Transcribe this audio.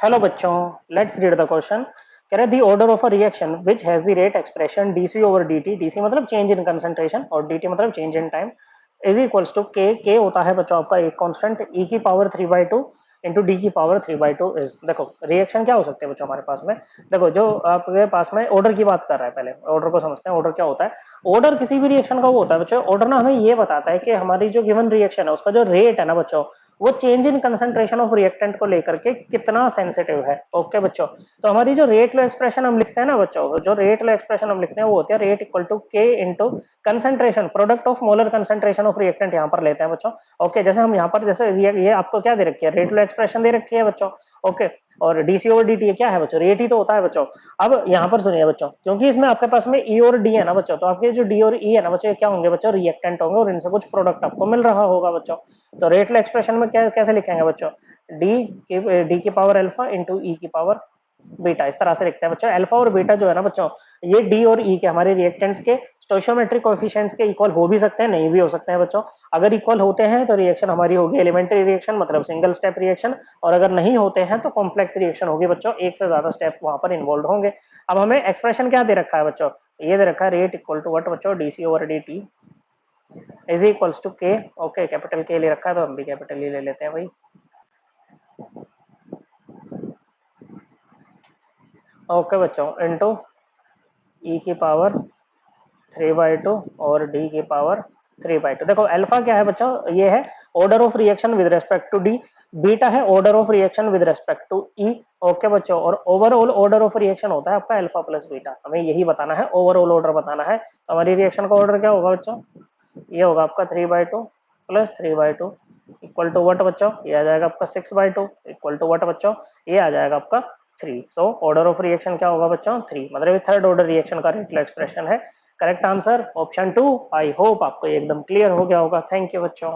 Hello बच्चों, let's read the question. कह रहे the order of a reaction which has the rate expression DC over DT, DC मतलब change in concentration और DT मतलब change in time, is equals to K होता है बच्चों आपका एक कांस्टेंट ई की पावर 3/2 इंटू डी की पावर 3/2 इज। देखो रिएक्शन क्या हो सकते हैं बच्चों हमारे पास में। देखो जो आपके पास में ऑर्डर की बात कर रहा है, पहले ऑर्डर को समझते हैं। ऑर्डर क्या होता है? ऑर्डर किसी भी रिएक्शन का वो होता है बच्चों। ऑर्डर ना हमें ये बताता है कि हमारी जो गिवन रिएक्शन है उसका जो रेट है ना बच्चों, वो change in concentration of reactant को लेकर के कितना सेंसिटिव है। ओके बच्चों, तो हमारी जो रेट लो एक्सप्रेशन हम लिखते हैं ना बच्चों, जो रेट लो एक्सप्रेशन हम लिखते हैं वो होती है रेट इक्वल टू के into concentration, product of molar concentration of reactant यहाँ पर लेते हैं बच्चों। ओके, जैसे हम यहाँ पर जैसे ये आपको क्या दे रखी है, रेट लो एक्सप्रेशन दे रखी है बच्चों। ओके, और डीसी ओवर डीटी क्या है बच्चों? रेट ही तो होता है बच्चों। अब यहाँ पर सुनिए बच्चों, क्योंकि इसमें आपके पास में ई और डी है ना बच्चों, तो आपके जो डी और ई है ना बच्चों, ये क्या होंगे बच्चों? रिएक्टेंट होंगे और इनसे कुछ प्रोडक्ट आपको मिल रहा होगा बच्चों। तो रेट लो एक्सप्रेशन में क्या कैसे लिखेंगे बच्चों? डी की पावर अल्फा इंटू ई की पावर बीटा, इस तरह से लिखते हैं बच्चों। अल्फा और बीटा जो है ना बच्चों, ये डी और ई के हमारे रिएक्टेंट्स के स्टोइचियोमेट्रिक कोएफिशिएंट्स के इक्वल हो भी सकते हैं, नहीं भी हो सकते हैं बच्चों। अगर इक्वल होते हैं तो रिएक्शन हमारी होगी एलिमेंट्री रिएक्शन, मतलब सिंगल स्टेप रिएक्शन, और अगर नहीं होते हैं तो कॉम्प्लेक्स रिएक्शन होगी बच्चों, एक से ज्यादा स्टेप वहां पर इन्वॉल्व होंगे। अब हमें एक्सप्रेशन क्या दे रखा है बच्चों? ये दे रखा है रेट इक्वल टू व्हाट बच्चों? DC over D is equals to K. Okay, capital K ले रखा है तो हम भी कैपिटल ही ले लेते हैं भाई। ओके बच्चों, इनटू ई की पावर 3/2 और डी की पावर 3/2। देखो अल्फा क्या है बच्चों? ये है order of reaction with respect to D, beta है order of reaction with respect to E. Okay बच्चों, और ओवरऑल ऑर्डर ऑफ रिएक्शन होता है आपका अल्फा प्लस बीटा। हमें यही बताना है, ओवरऑल ऑर्डर बताना है। तो हमारी रिएक्शन का ऑर्डर क्या होगा बच्चों? ये होगा आपका 3/2 प्लस 3/2 इक्वल टू व्हाट बच्चों? ये आ जाएगा आपका 6/2 इक्वल टू व्हाट बच्चों? ये आ जाएगा आपका 3। सो ऑर्डर ऑफ रिएक्शन क्या होगा बच्चों? 3, मतलब थर्ड ऑर्डर रिएक्शन का रेट एक्सप्रेशन है। Correct answer option 2। I hope आपको एकदम क्लियर हो गया होगा। थैंक यू बच्चों।